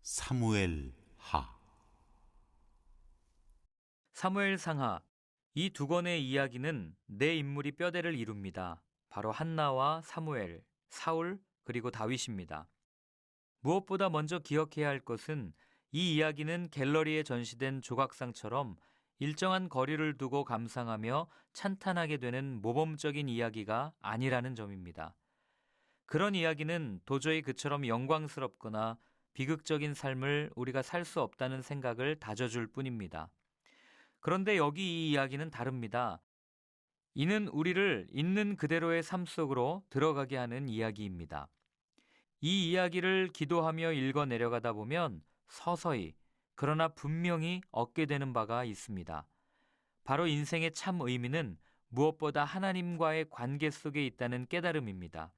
사무엘하. 사무엘상하, 이 두 권의 이야기는 네 인물이 뼈대를 이룹니다. 바로 한나와 사무엘, 사울, 그리고 다윗입니다. 무엇보다 먼저 기억해야 할 것은 이 이야기는 갤러리에 전시된 조각상처럼 일정한 거리를 두고 감상하며 찬탄하게 되는 모범적인 이야기가 아니라는 점입니다. 그런 이야기는 도저히 그처럼 영광스럽거나 비극적인 삶을 우리가 살 수 없다는 생각을 다져줄 뿐입니다. 그런데 여기 이 이야기는 다릅니다. 이는 우리를 있는 그대로의 삶 속으로 들어가게 하는 이야기입니다. 이 이야기를 기도하며 읽어 내려가다 보면 서서히, 그러나 분명히 얻게 되는 바가 있습니다. 바로 인생의 참 의미는 무엇보다 하나님과의 관계 속에 있다는 깨달음입니다.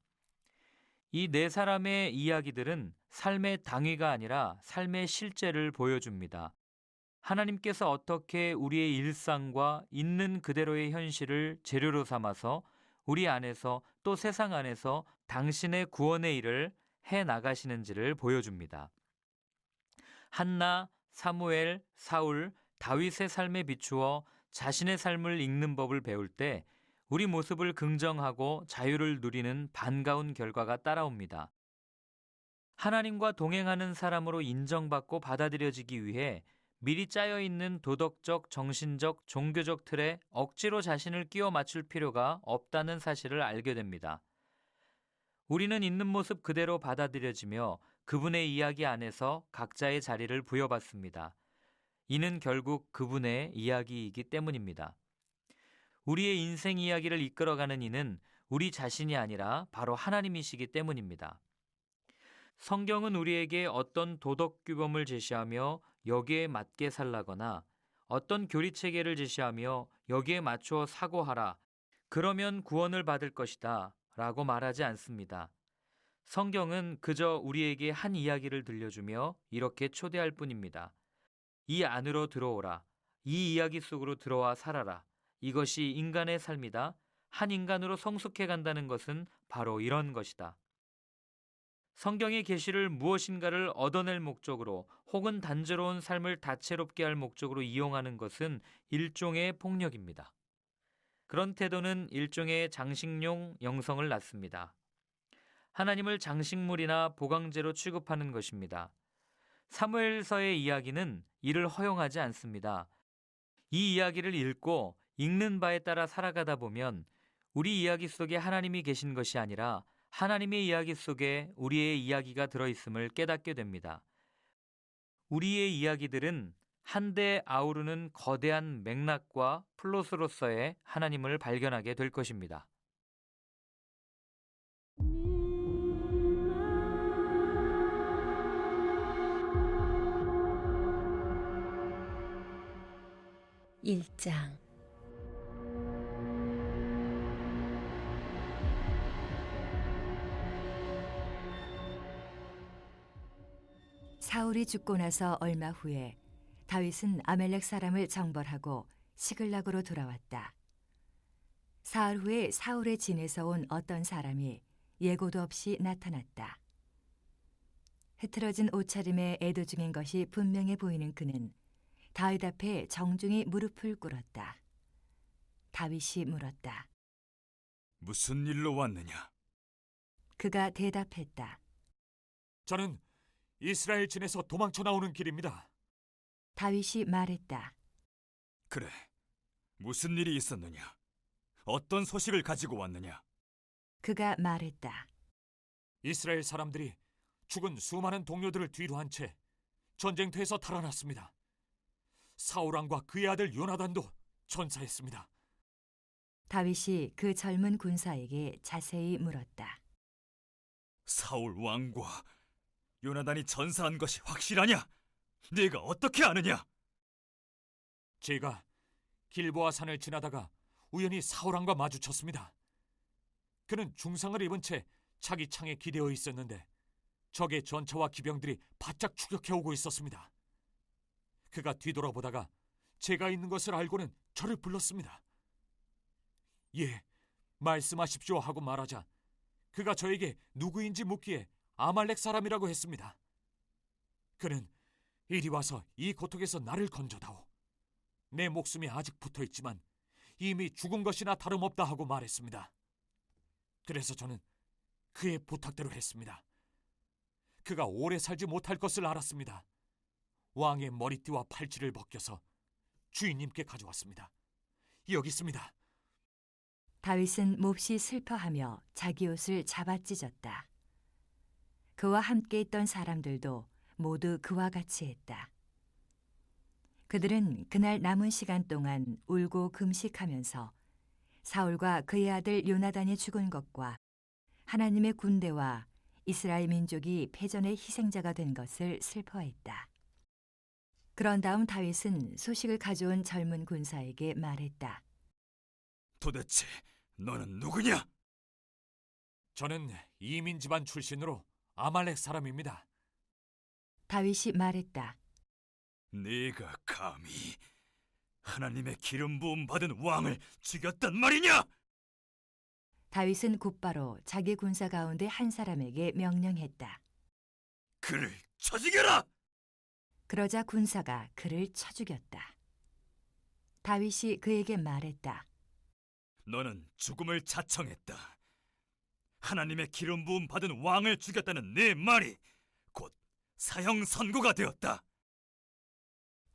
이 네 사람의 이야기들은 삶의 당위가 아니라 삶의 실제를 보여줍니다. 하나님께서 어떻게 우리의 일상과 있는 그대로의 현실을 재료로 삼아서 우리 안에서 또 세상 안에서 당신의 구원의 일을 해 나가시는지를 보여줍니다. 한나, 사무엘, 사울, 다윗의 삶에 비추어 자신의 삶을 읽는 법을 배울 때 우리 모습을 긍정하고 자유를 누리는 반가운 결과가 따라옵니다. 하나님과 동행하는 사람으로 인정받고 받아들여지기 위해 미리 짜여있는 도덕적, 정신적, 종교적 틀에 억지로 자신을 끼워 맞출 필요가 없다는 사실을 알게 됩니다. 우리는 있는 모습 그대로 받아들여지며 그분의 이야기 안에서 각자의 자리를 부여받습니다. 이는 결국 그분의 이야기이기 때문입니다. 우리의 인생 이야기를 이끌어가는 이는 우리 자신이 아니라 바로 하나님이시기 때문입니다. 성경은 우리에게 어떤 도덕 규범을 제시하며 여기에 맞게 살라거나 어떤 교리 체계를 제시하며 여기에 맞추어 사고하라, 그러면 구원을 받을 것이다 라고 말하지 않습니다. 성경은 그저 우리에게 한 이야기를 들려주며 이렇게 초대할 뿐입니다. 이 안으로 들어오라. 이 이야기 속으로 들어와 살아라. 이것이 인간의 삶이다. 한 인간으로 성숙해 간다는 것은 바로 이런 것이다. 성경의 계시를 무엇인가를 얻어낼 목적으로 혹은 단조로운 삶을 다채롭게 할 목적으로 이용하는 것은 일종의 폭력입니다. 그런 태도는 일종의 장식용 영성을 낳습니다. 하나님을 장식물이나 보강제로 취급하는 것입니다. 사무엘서의 이야기는 이를 허용하지 않습니다. 이 이야기를 읽고 읽는 바에 따라 살아가다 보면 우리 이야기 속에 하나님이 계신 것이 아니라 하나님의 이야기 속에 우리의 이야기가 들어있음을 깨닫게 됩니다. 우리의 이야기들은 한데 아우르는 거대한 맥락과 플롯으로서의 하나님을 발견하게 될 것입니다. 일장 사울이 죽고 나서 얼마 후에 다윗은 아멜렉 사람을 정벌하고 시글락으로 돌아왔다. 사흘 후에 사울의 진에서 온 어떤 사람이 예고도 없이 나타났다. 흐트러진 옷차림에 애도 중인 것이 분명해 보이는 그는 다윗 앞에 정중히 무릎을 꿇었다. 다윗이 물었다. 무슨 일로 왔느냐? 그가 대답했다. 저는 이스라엘 진에서 도망쳐 나오는 길입니다. 다윗이 말했다. 그래, 무슨 일이 있었느냐? 어떤 소식을 가지고 왔느냐? 그가 말했다. 이스라엘 사람들이 죽은 수많은 동료들을 뒤로 한 채 전쟁터에서 달아났습니다. 사울 왕과 그의 아들 요나단도 전사했습니다. 다윗이 그 젊은 군사에게 자세히 물었다. 사울 왕과 요나단이 전사한 것이 확실하냐? 네가 어떻게 아느냐? 제가 길보아 산을 지나다가 우연히 사울 왕과 마주쳤습니다. 그는 중상을 입은 채 자기 창에 기대어 있었는데 적의 전차와 기병들이 바짝 추격해오고 있었습니다. 그가 뒤돌아보다가 제가 있는 것을 알고는 저를 불렀습니다. 예, 말씀하십시오 하고 말하자 그가 저에게 누구인지 묻기에 아말렉 사람이라고 했습니다. 그는 이리 와서 이 고통에서 나를 건져다오. 내 목숨이 아직 붙어 있지만 이미 죽은 것이나 다름없다 하고 말했습니다. 그래서 저는 그의 부탁대로 했습니다. 그가 오래 살지 못할 것을 알았습니다. 왕의 머리띠와 팔찌를 벗겨서 주인님께 가져왔습니다. 여기 있습니다. 다윗은 몹시 슬퍼하며 자기 옷을 잡아 찢었다. 그와 함께 있던 사람들도 모두 그와 같이 했다. 그들은 그날 남은 시간 동안 울고 금식하면서 사울과 그의 아들 요나단이 죽은 것과 하나님의 군대와 이스라엘 민족이 패전의 희생자가 된 것을 슬퍼했다. 그런 다음 다윗은 소식을 가져온 젊은 군사에게 말했다. 도대체 너는 누구냐? 저는 이민 집안 출신으로 아말렉 사람입니다. 다윗이 말했다. 네가 감히 하나님의 기름 부음 받은 왕을 죽였단 말이냐? 다윗은 곧바로 자기 군사 가운데 한 사람에게 명령했다. 그를 쳐 죽여라! 그러자 군사가 그를 쳐 죽였다. 다윗이 그에게 말했다. 너는 죽음을 자청했다. 하나님의 기름 부음 받은 왕을 죽였다는 네 말이 곧 사형 선고가 되었다.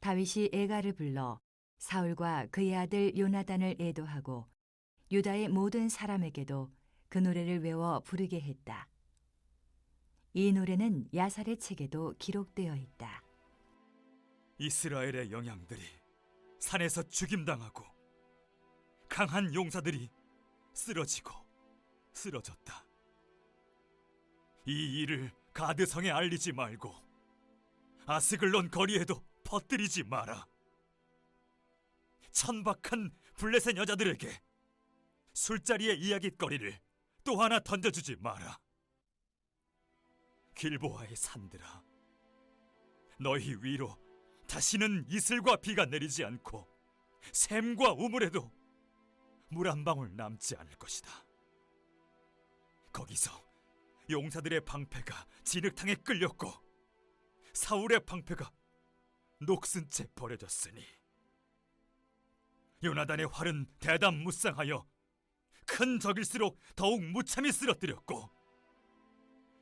다윗이 에가를 불러 사울과 그의 아들 요나단을 애도하고 유다의 모든 사람에게도 그 노래를 외워 부르게 했다. 이 노래는 야살의 책에도 기록되어 있다. 이스라엘의 영양들이 산에서 죽임당하고 강한 용사들이 쓰러지고 쓰러졌다. 이 일을 가드성에 알리지 말고 아스글론 거리에도 퍼뜨리지 마라. 천박한 블레셋 여자들에게 술자리의 이야깃거리를 또 하나 던져주지 마라. 길보아의 산들아, 너희 위로 다시는 이슬과 비가 내리지 않고 샘과 우물에도 물 한 방울 남지 않을 것이다. 거기서 용사들의 방패가 진흙탕에 끌렸고 사울의 방패가 녹슨 채 버려졌으니 요나단의 활은 대담무쌍하여 큰 적일수록 더욱 무참히 쓰러뜨렸고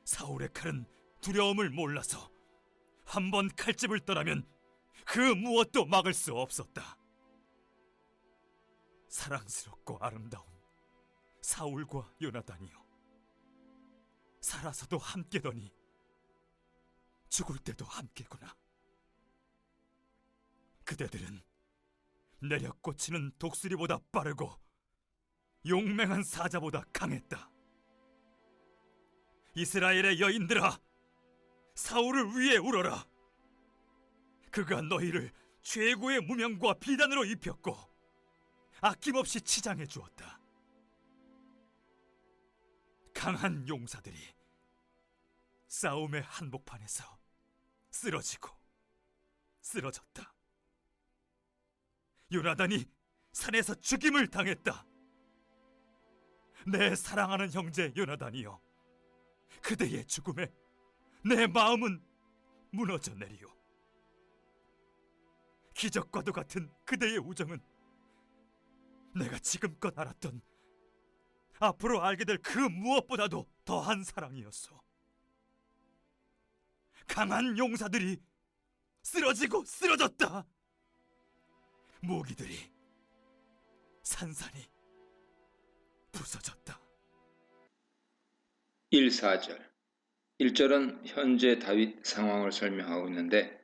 사울의 칼은 두려움을 몰라서 한 번 칼집을 떠나면 그 무엇도 막을 수 없었다. 사랑스럽고 아름다운 사울과 요나단이여, 살아서도 함께더니 죽을 때도 함께구나. 그대들은 내력 꽂히는 독수리보다 빠르고 용맹한 사자보다 강했다. 이스라엘의 여인들아, 사울을 위해 울어라. 그가 너희를 최고의 무명과 비단으로 입혔고 아낌없이 치장해 주었다. 강한 용사들이 싸움의 한복판에서 쓰러지고 쓰러졌다. 요나단이 산에서 죽임을 당했다. 내 사랑하는 형제 요나단이여, 그대의 죽음에 내 마음은 무너져 내리요. 기적과도 같은 그대의 우정은 내가 지금껏 알았던, 앞으로 알게 될 그 무엇보다도 더한 사랑이었소. 강한 용사들이 쓰러지고 쓰러졌다. 무기들이 산산이 부서졌다. 1.4절 1절은 현재 다윗 상황을 설명하고 있는데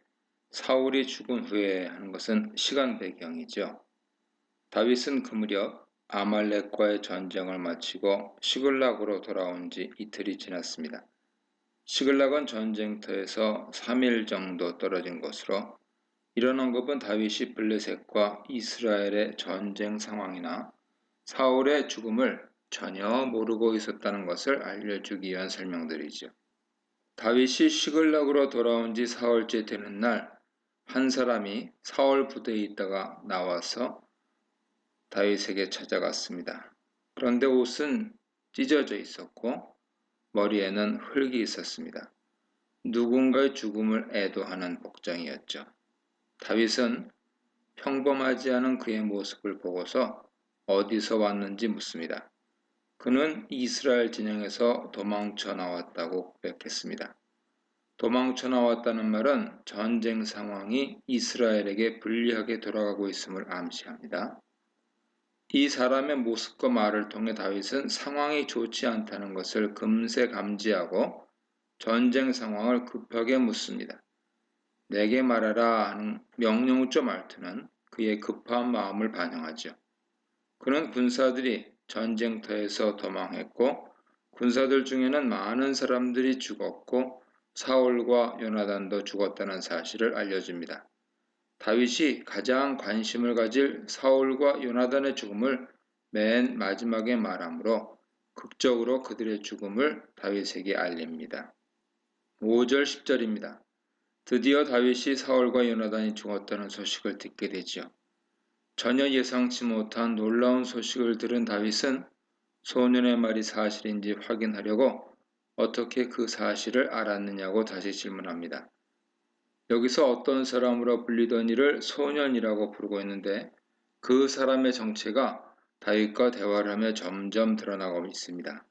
사울이 죽은 후에 하는 것은 시간 배경이죠. 다윗은 그 무렵 아말렉과의 전쟁을 마치고 시글락으로 돌아온 지 이틀이 지났습니다. 시글락은 전쟁터에서 3일 정도 떨어진 곳으로 이런 언급은 다윗이 블레셋과 이스라엘의 전쟁 상황이나 사울의 죽음을 전혀 모르고 있었다는 것을 알려주기 위한 설명들이죠. 다윗이 시글락으로 돌아온 지 사흘째 되는 날, 한 사람이 사울 부대에 있다가 나와서 다윗에게 찾아갔습니다. 그런데 옷은 찢어져 있었고 머리에는 흙이 있었습니다. 누군가의 죽음을 애도하는 복장이었죠. 다윗은 평범하지 않은 그의 모습을 보고서 어디서 왔는지 묻습니다. 그는 이스라엘 진영에서 도망쳐 나왔다고 고백했습니다. 도망쳐 나왔다는 말은 전쟁 상황이 이스라엘에게 불리하게 돌아가고 있음을 암시합니다. 이 사람의 모습과 말을 통해 다윗은 상황이 좋지 않다는 것을 금세 감지하고 전쟁 상황을 급하게 묻습니다. 내게 말하라 하는 명령조 말투는 그의 급한 마음을 반영하죠. 그는 군사들이 전쟁터에서 도망했고 군사들 중에는 많은 사람들이 죽었고 사울과 요나단도 죽었다는 사실을 알려줍니다. 다윗이 가장 관심을 가질 사울과 요나단의 죽음을 맨 마지막에 말하므로 극적으로 그들의 죽음을 다윗에게 알립니다. 5절 10절입니다. 드디어 다윗이 사울과 요나단이 죽었다는 소식을 듣게 되죠. 전혀 예상치 못한 놀라운 소식을 들은 다윗은 소년의 말이 사실인지 확인하려고 어떻게 그 사실을 알았느냐고 다시 질문합니다. 여기서 어떤 사람으로 불리던 이를 소년이라고 부르고 있는데 그 사람의 정체가 다윗과 대화를 하며 점점 드러나고 있습니다.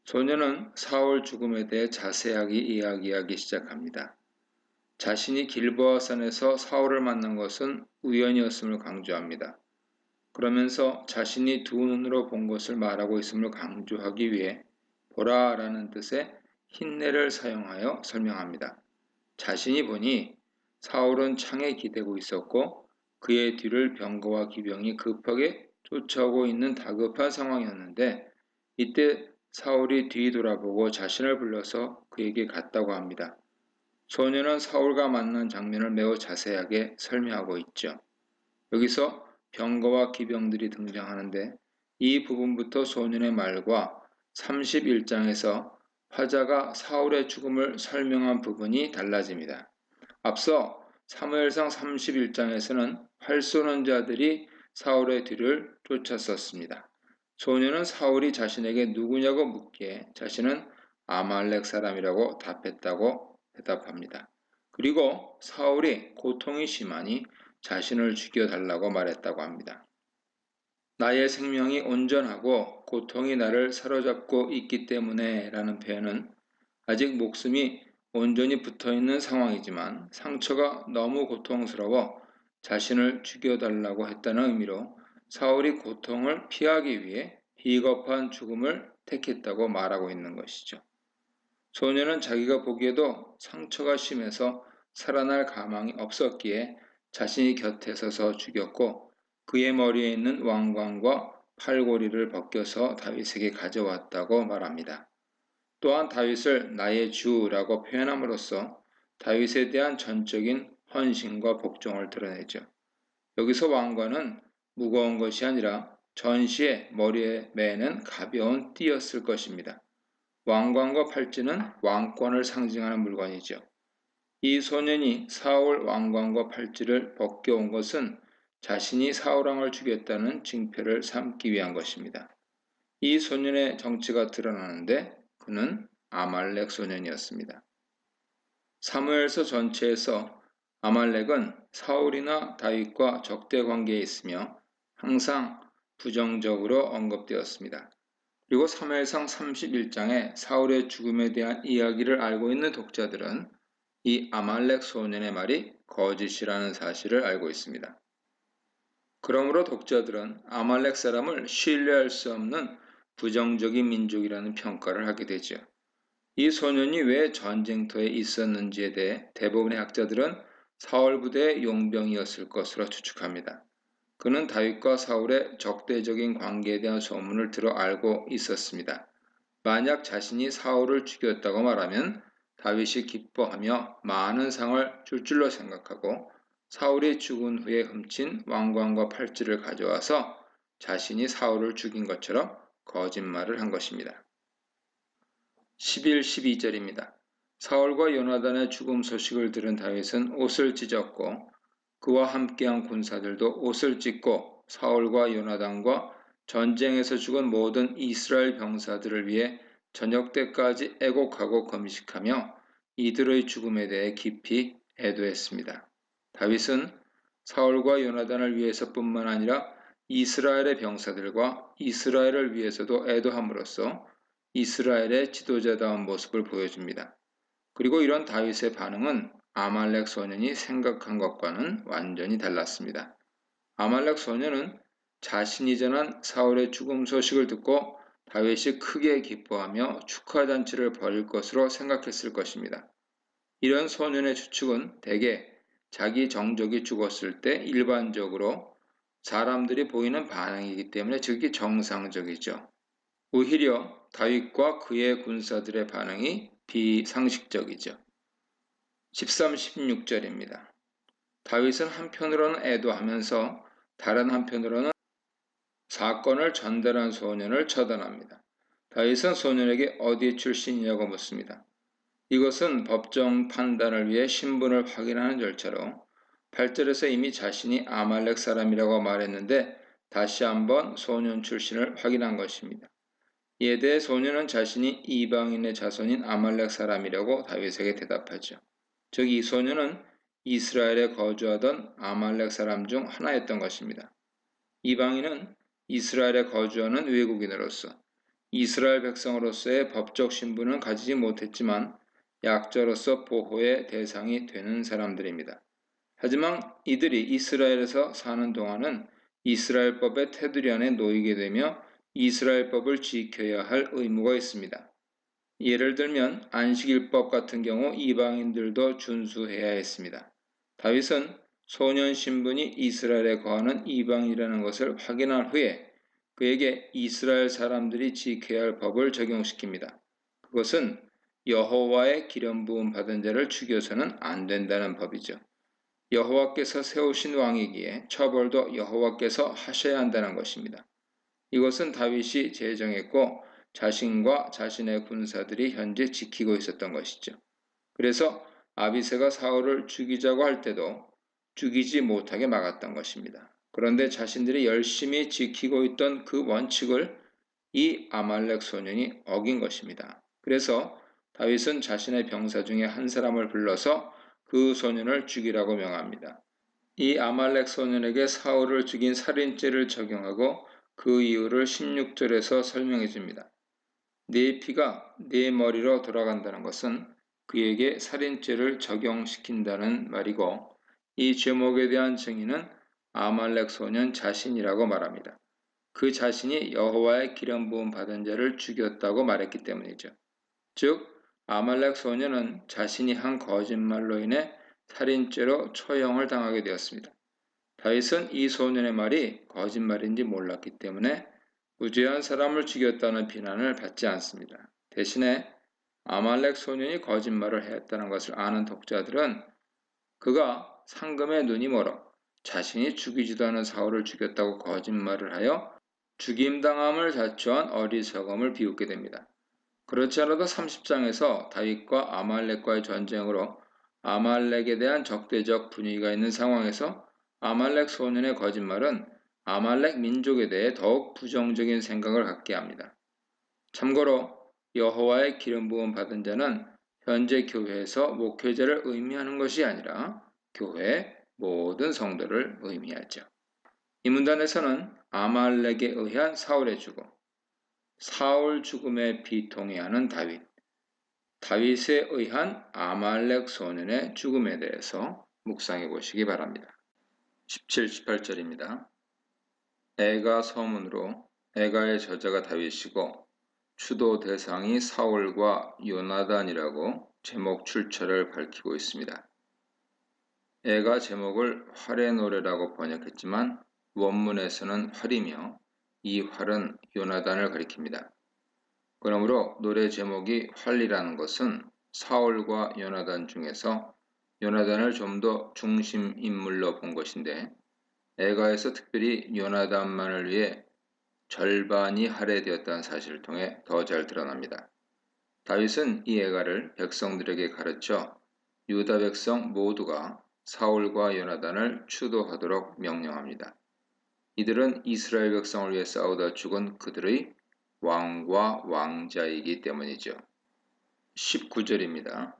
소년은 사울 죽음에 대해 자세하게 이야기하기 시작합니다. 자신이 길보아산에서 사울을 만난 것은 우연이었음을 강조합니다. 그러면서 자신이 두 눈으로 본 것을 말하고 있음을 강조하기 위해 보라라는 뜻의 흰내를 사용하여 설명합니다. 자신이 보니 사울은 창에 기대고 있었고 그의 뒤를 병거와 기병이 급하게 쫓아오고 있는 다급한 상황이었는데 이때 사울이 뒤돌아보고 자신을 불러서 그에게 갔다고 합니다. 소년은 사울과 만난 장면을 매우 자세하게 설명하고 있죠. 여기서 병거와 기병들이 등장하는데 이 부분부터 소년의 말과 31장에서 화자가 사울의 죽음을 설명한 부분이 달라집니다. 앞서 사무엘상 31장에서는 활 쏘는 자들이 사울의 뒤를 쫓았었습니다. 소년은 사울이 자신에게 누구냐고 묻기에 자신은 아말렉 사람이라고 답했다고 대답합니다. 그리고 사울이 고통이 심하니 자신을 죽여달라고 말했다고 합니다. 나의 생명이 온전하고 고통이 나를 사로잡고 있기 때문에 라는 표현은 아직 목숨이 온전히 붙어있는 상황이지만 상처가 너무 고통스러워 자신을 죽여달라고 했다는 의미로 사울이 고통을 피하기 위해 비겁한 죽음을 택했다고 말하고 있는 것이죠. 소년은 자기가 보기에도 상처가 심해서 살아날 가망이 없었기에 자신이 곁에 서서 죽였고 그의 머리에 있는 왕관과 팔고리를 벗겨서 다윗에게 가져왔다고 말합니다. 또한 다윗을 나의 주라고 표현함으로써 다윗에 대한 전적인 헌신과 복종을 드러내죠. 여기서 왕관은 무거운 것이 아니라 전시에 머리에 매는 가벼운 띠였을 것입니다. 왕관과 팔찌는 왕권을 상징하는 물건이죠. 이 소년이 사울 왕관과 팔찌를 벗겨온 것은 자신이 사울왕을 죽였다는 징표를 삼기 위한 것입니다. 이 소년의 정체가 드러나는데 그는 아말렉 소년이었습니다. 사무엘서 전체에서 아말렉은 사울이나 다윗과 적대 관계에 있으며 항상 부정적으로 언급되었습니다. 그리고 사무엘상 31장에 사울의 죽음에 대한 이야기를 알고 있는 독자들은 이 아말렉 소년의 말이 거짓이라는 사실을 알고 있습니다. 그러므로 독자들은 아말렉 사람을 신뢰할 수 없는 부정적인 민족이라는 평가를 하게 되죠. 이 소년이 왜 전쟁터에 있었는지에 대해 대부분의 학자들은 사울 부대의 용병이었을 것으로 추측합니다. 그는 다윗과 사울의 적대적인 관계에 대한 소문을 들어 알고 있었습니다. 만약 자신이 사울을 죽였다고 말하면 다윗이 기뻐하며 많은 상을 줄 줄로 생각하고 사울이 죽은 후에 훔친 왕관과 팔찌를 가져와서 자신이 사울을 죽인 것처럼 거짓말을 한 것입니다. 11, 12절입니다. 사울과 요나단의 죽음 소식을 들은 다윗은 옷을 찢었고 그와 함께한 군사들도 옷을 찢고 사울과 요나단과 전쟁에서 죽은 모든 이스라엘 병사들을 위해 저녁 때까지 애곡하고 금식하며 이들의 죽음에 대해 깊이 애도했습니다. 다윗은 사울과 요나단을 위해서뿐만 아니라 이스라엘의 병사들과 이스라엘을 위해서도 애도함으로써 이스라엘의 지도자다운 모습을 보여줍니다. 그리고 이런 다윗의 반응은 아말렉 소년이 생각한 것과는 완전히 달랐습니다. 아말렉 소년은 자신이 전한 사울의 죽음 소식을 듣고 다윗이 크게 기뻐하며 축하잔치를 벌일 것으로 생각했을 것입니다. 이런 소년의 추측은 대개 자기 정적이 죽었을 때 일반적으로 사람들이 보이는 반응이기 때문에 즉이 정상적이죠. 오히려 다윗과 그의 군사들의 반응이 비상식적이죠. 13, 16절입니다. 다윗은 한편으로는 애도하면서 다른 한편으로는 사건을 전달한 소년을 처단합니다. 다윗은 소년에게 어디 출신이냐고 묻습니다. 이것은 법정 판단을 위해 신분을 확인하는 절차로 8절에서 이미 자신이 아말렉 사람이라고 말했는데 다시 한번 소년 출신을 확인한 것입니다. 이에 대해 소년은 자신이 이방인의 자손인 아말렉 사람이라고 다윗에게 대답하죠. 즉 이 소년은 이스라엘에 거주하던 아말렉 사람 중 하나였던 것입니다. 이방인은 이스라엘에 거주하는 외국인으로서 이스라엘 백성으로서의 법적 신분은 가지지 못했지만 약자로서 보호의 대상이 되는 사람들입니다. 하지만 이들이 이스라엘에서 사는 동안은 이스라엘법의 테두리 안에 놓이게 되며 이스라엘법을 지켜야 할 의무가 있습니다. 예를 들면 안식일법 같은 경우 이방인들도 준수해야 했습니다. 다윗은 소년 신분이 이스라엘에 거하는 이방인이라는 것을 확인한 후에 그에게 이스라엘 사람들이 지켜야 할 법을 적용시킵니다. 그것은 여호와의 기름 부음 받은 자를 죽여서는 안 된다는 법이죠. 여호와께서 세우신 왕이기에 처벌도 여호와께서 하셔야 한다는 것입니다. 이것은 다윗이 제정했고 자신과 자신의 군사들이 현재 지키고 있었던 것이죠. 그래서 아비새가 사울을 죽이자고 할 때도 죽이지 못하게 막았던 것입니다. 그런데 자신들이 열심히 지키고 있던 그 원칙을 이 아말렉 소년이 어긴 것입니다. 그래서 다윗은 자신의 병사 중에 한 사람을 불러서 그 소년을 죽이라고 명합니다. 이 아말렉 소년에게 사울을 죽인 살인죄를 적용하고 그 이유를 16절에서 설명해 줍니다. 네 피가 네 머리로 돌아간다는 것은 그에게 살인죄를 적용시킨다는 말이고 이 제목에 대한 증인은 아말렉 소년 자신이라고 말합니다. 그 자신이 여호와의 기름 부음 받은 자를 죽였다고 말했기 때문이죠. 즉 아말렉 소년은 자신이 한 거짓말로 인해 살인죄로 처형을 당하게 되었습니다. 다윗은 이 소년의 말이 거짓말인지 몰랐기 때문에 무죄한 사람을 죽였다는 비난을 받지 않습니다. 대신에 아말렉 소년이 거짓말을 했다는 것을 아는 독자들은 그가 상금에 눈이 멀어 자신이 죽이지도 않은 사울을 죽였다고 거짓말을 하여 죽임당함을 자초한 어리석음을 비웃게 됩니다. 그렇지 않아도 30장에서 다윗과 아말렉과의 전쟁으로 아말렉에 대한 적대적 분위기가 있는 상황에서 아말렉 소년의 거짓말은 아말렉 민족에 대해 더욱 부정적인 생각을 갖게 합니다. 참고로 여호와의 기름 부음 받은 자는 현재 교회에서 목회자를 의미하는 것이 아니라 교회 모든 성도를 의미하죠. 이 문단에서는 아말렉에 의한 사울의 죽음, 사울 죽음에 비통해하는 다윗, 다윗에 의한 아말렉 소년의 죽음에 대해서 묵상해 보시기 바랍니다. 17, 18절입니다. 에가 서문으로 에가의 저자가 다윗이고 추도 대상이 사울과 요나단이라고 제목 출처를 밝히고 있습니다. 에가 제목을 활의 노래라고 번역했지만 원문에서는 활이며 이 활은 요나단을 가리킵니다. 그러므로 노래 제목이 활이라는 것은 사울과 요나단 중에서 요나단을 좀 더 중심 인물로 본 것인데 에가에서 특별히 요나단만을 위해 절반이 할애되었다는 사실을 통해 더 잘 드러납니다. 다윗은 이 에가를 백성들에게 가르쳐 유다 백성 모두가 사울과 요나단을 추도하도록 명령합니다. 이들은 이스라엘 백성을 위해 싸우다 죽은 그들의 왕과 왕자이기 때문이죠. 19절입니다.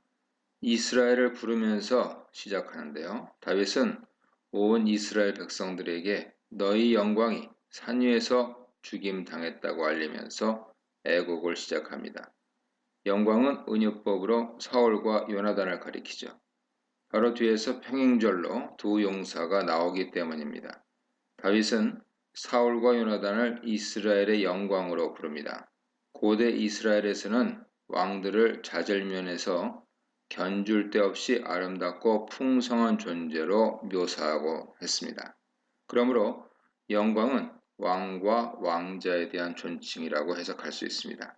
이스라엘을 부르면서 시작하는데요. 다윗은 온 이스라엘 백성들에게 너희 영광이 산 위에서 죽임 당했다고 알리면서 애곡을 시작합니다. 영광은 은유법으로 사울과 요나단을 가리키죠. 바로 뒤에서 평행절로 두 용사가 나오기 때문입니다. 다윗은 사울과 요나단을 이스라엘의 영광으로 부릅니다. 고대 이스라엘에서는 왕들을 좌절면에서 견줄 데 없이 아름답고 풍성한 존재로 묘사하고 했습니다. 그러므로 영광은 왕과 왕자에 대한 존칭이라고 해석할 수 있습니다.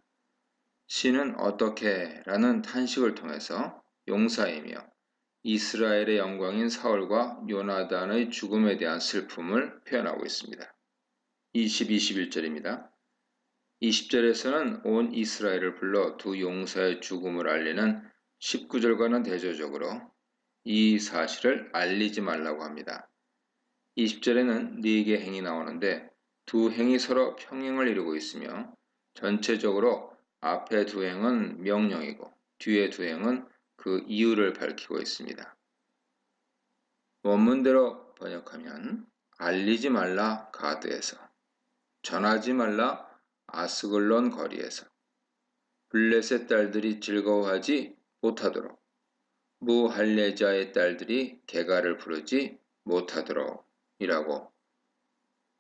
시는 어떻게 라는 탄식을 통해서 용사이며 이스라엘의 영광인 사울과 요나단의 죽음에 대한 슬픔을 표현하고 있습니다. 20, 21절입니다. 20절에서는 온 이스라엘을 불러 두 용사의 죽음을 알리는 19절과는 대조적으로 이 사실을 알리지 말라고 합니다. 20절에는 4개 행이 나오는데 두 행이 서로 평행을 이루고 있으며 전체적으로 앞에 두 행은 명령이고 뒤에 두 행은 그 이유를 밝히고 있습니다. 원문대로 번역하면 알리지 말라 가드에서, 전하지 말라 아스글론 거리에서, 블레셋 딸들이 즐거워하지 못하도록, 무할레자의 딸들이 게가를 부르지 못하도록 이라고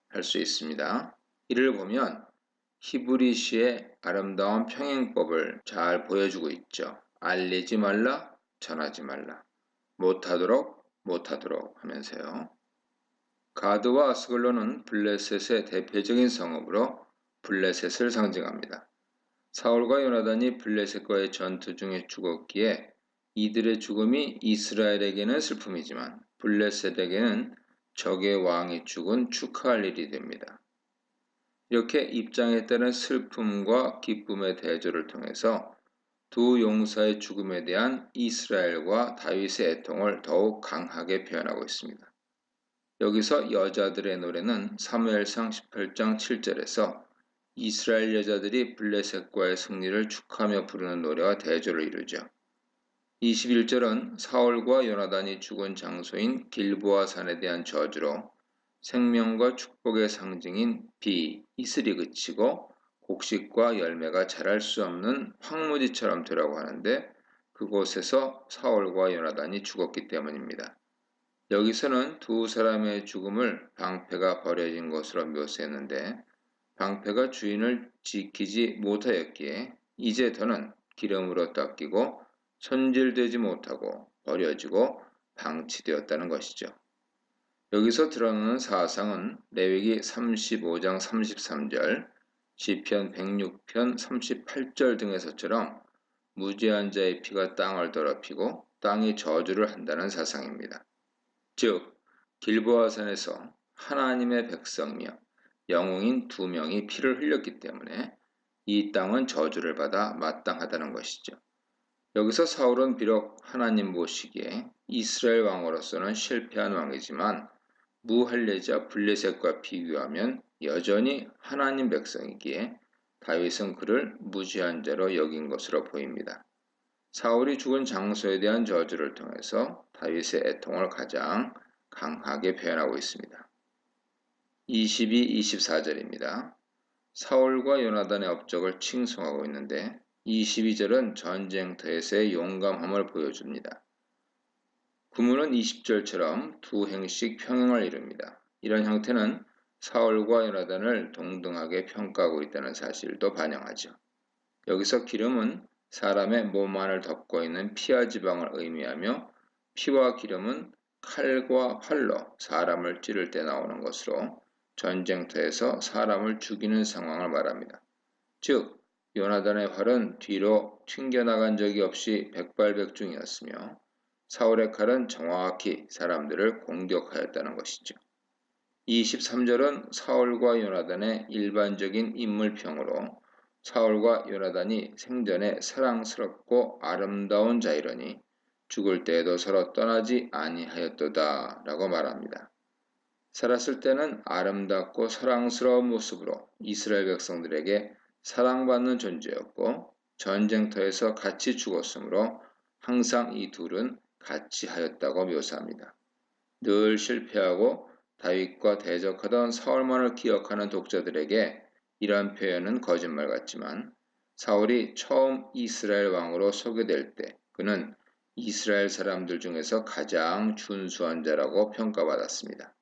할 수 있습니다. 이를 보면 히브리시의 아름다운 평행법을 잘 보여주고 있죠. 알리지 말라, 전하지 말라, 못하도록 하면서요. 가드와 아스글론은 블레셋의 대표적인 성읍으로 블레셋을 상징합니다. 사울과 요나단이 블레셋과의 전투 중에 죽었기에 이들의 죽음이 이스라엘에게는 슬픔이지만 블레셋에게는 적의 왕이 죽은 축하할 일이 됩니다. 이렇게 입장에 따른 슬픔과 기쁨의 대조를 통해서 두 용사의 죽음에 대한 이스라엘과 다윗의 애통을 더욱 강하게 표현하고 있습니다. 여기서 여자들의 노래는 사무엘상 18장 7절에서 이스라엘 여자들이 블레셋과의 승리를 축하하며 부르는 노래와 대조를 이루죠. 21절은 사울과 요나단이 죽은 장소인 길보아 산에 대한 저주로 생명과 축복의 상징인 비, 이슬이 그치고 곡식과 열매가 자랄 수 없는 황무지처럼 되라고 하는데 그곳에서 사울과 요나단이 죽었기 때문입니다. 여기서는 두 사람의 죽음을 방패가 버려진 것으로 묘사했는데 방패가 주인을 지키지 못하였기에 이제 더는 기름으로 닦이고 손질되지 못하고 버려지고 방치되었다는 것이죠. 여기서 드러나는 사상은 레위기 35장 33절, 시편 106편 38절 등에서처럼 무죄한 자의 피가 땅을 더럽히고 땅이 저주를 한다는 사상입니다. 즉 길보아산에서 하나님의 백성이며 영웅인 2명이 피를 흘렸기 때문에 이 땅은 저주를 받아 마땅하다는 것이죠. 여기서 사울은 비록 하나님 보시기에 이스라엘 왕으로서는 실패한 왕이지만 무할레자 블레셋과 비교하면 여전히 하나님 백성이기에 다윗은 그를 무죄한 자로 여긴 것으로 보입니다. 사울이 죽은 장소에 대한 저주를 통해서 다윗의 애통을 가장 강하게 표현하고 있습니다. 22, 24절입니다. 사울과 요나단의 업적을 칭송하고 있는데 22절은 전쟁터에서의 용감함을 보여줍니다. 구문은 20절처럼 두 행씩 평행을 이룹니다. 이런 형태는 사울과 요나단을 동등하게 평가하고 있다는 사실도 반영하죠. 여기서 기름은 사람의 몸 안을 덮고 있는 피와 지방을 의미하며 피와 기름은 칼과 활로 사람을 찌를 때 나오는 것으로 전쟁터에서 사람을 죽이는 상황을 말합니다. 즉 요나단의 활은 뒤로 튕겨나간 적이 없이 백발백중이었으며 사울의 칼은 정확히 사람들을 공격하였다는 것이죠. 23절은 사울과 요나단의 일반적인 인물평으로 사울과 요나단이 생전에 사랑스럽고 아름다운 자이러니 죽을 때에도 서로 떠나지 아니하였도다 라고 말합니다. 살았을 때는 아름답고 사랑스러운 모습으로 이스라엘 백성들에게 사랑받는 존재였고 전쟁터에서 같이 죽었으므로 항상 이 둘은 같이 하였다고 묘사합니다. 늘 실패하고 다윗과 대적하던 사울만을 기억하는 독자들에게 이러한 표현은 거짓말 같지만 사울이 처음 이스라엘 왕으로 소개될 때 그는 이스라엘 사람들 중에서 가장 준수한 자라고 평가받았습니다.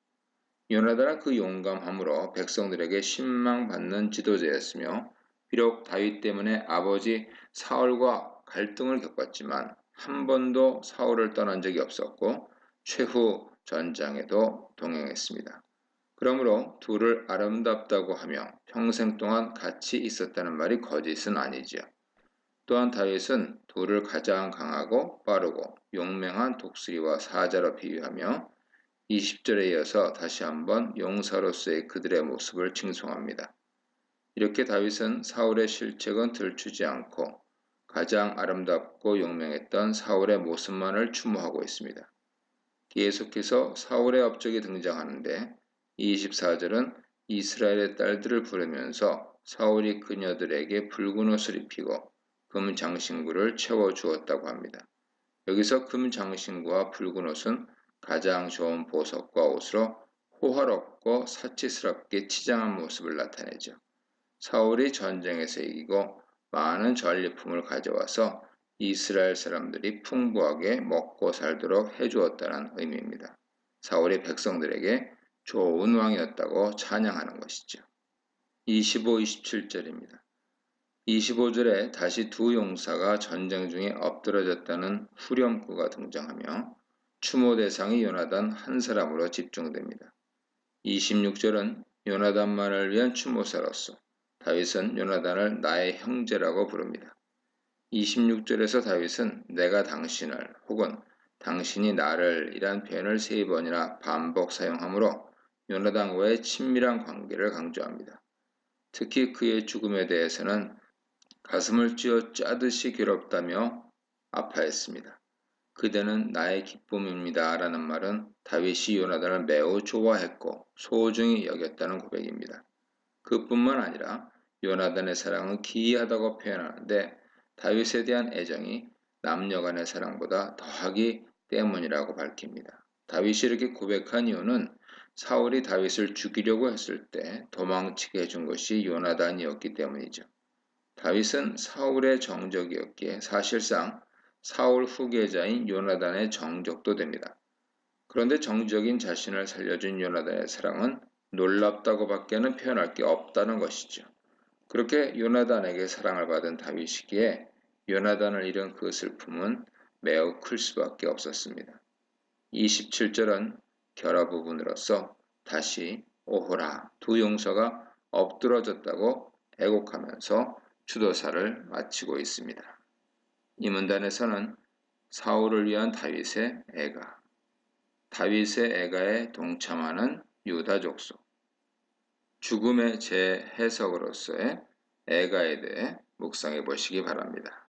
요나단은 그 용감함으로 백성들에게 신망받는 지도자였으며 비록 다윗 때문에 아버지 사울과 갈등을 겪었지만 한 번도 사울을 떠난 적이 없었고 최후 전장에도 동행했습니다. 그러므로 둘을 아름답다고 하며 평생 동안 같이 있었다는 말이 거짓은 아니지요. 또한 다윗은 둘을 가장 강하고 빠르고 용맹한 독수리와 사자로 비유하며 20절에 이어서 다시 한번 용사로서의 그들의 모습을 칭송합니다. 이렇게 다윗은 사울의 실책은 들추지 않고 가장 아름답고 용맹했던 사울의 모습만을 추모하고 있습니다. 계속해서 사울의 업적이 등장하는데 24절은 이스라엘의 딸들을 부르면서 사울이 그녀들에게 붉은 옷을 입히고 금 장신구를 채워주었다고 합니다. 여기서 금 장신구와 붉은 옷은 가장 좋은 보석과 옷으로 호화롭고 사치스럽게 치장한 모습을 나타내죠. 사울이 전쟁에서 이기고 많은 전리품을 가져와서 이스라엘 사람들이 풍부하게 먹고 살도록 해주었다는 의미입니다. 사울이 백성들에게 좋은 왕이었다고 찬양하는 것이죠. 25, 27절입니다. 25절에 다시 두 용사가 전쟁 중에 엎드러졌다는 후렴구가 등장하며 추모 대상이 요나단 한 사람으로 집중됩니다. 26절은 요나단만을 위한 추모사로서 다윗은 요나단을 나의 형제라고 부릅니다. 26절에서 다윗은 내가 당신을 혹은 당신이 나를 이란 표현을 3번이나 반복 사용하므로 요나단과의 친밀한 관계를 강조합니다. 특히 그의 죽음에 대해서는 가슴을 쥐어 짜듯이 괴롭다며 아파했습니다. 그대는 나의 기쁨입니다. 라는 말은 다윗이 요나단을 매우 좋아했고 소중히 여겼다는 고백입니다. 그뿐만 아니라 요나단의 사랑은 기이하다고 표현하는데 다윗에 대한 애정이 남녀 간의 사랑보다 더하기 때문이라고 밝힙니다. 다윗이 이렇게 고백한 이유는 사울이 다윗을 죽이려고 했을 때 도망치게 해준 것이 요나단이었기 때문이죠. 다윗은 사울의 정적이었기에 사실상 사울 후계자인 요나단의 정적도 됩니다. 그런데 정적인 자신을 살려준 요나단의 사랑은 놀랍다고밖에는 표현할 게 없다는 것이죠. 그렇게 요나단에게 사랑을 받은 다윗이기에 요나단을 잃은 그 슬픔은 매우 클 수밖에 없었습니다. 27절은 결화 부분으로서 다시 오호라 두 용사가 엎드러졌다고 애곡하면서 추도사를 마치고 있습니다. 이 문단에서는 사울을 위한 다윗의 애가, 다윗의 애가에 동참하는 유다 족속, 죽음의 재해석으로서의 애가에 대해 묵상해 보시기 바랍니다.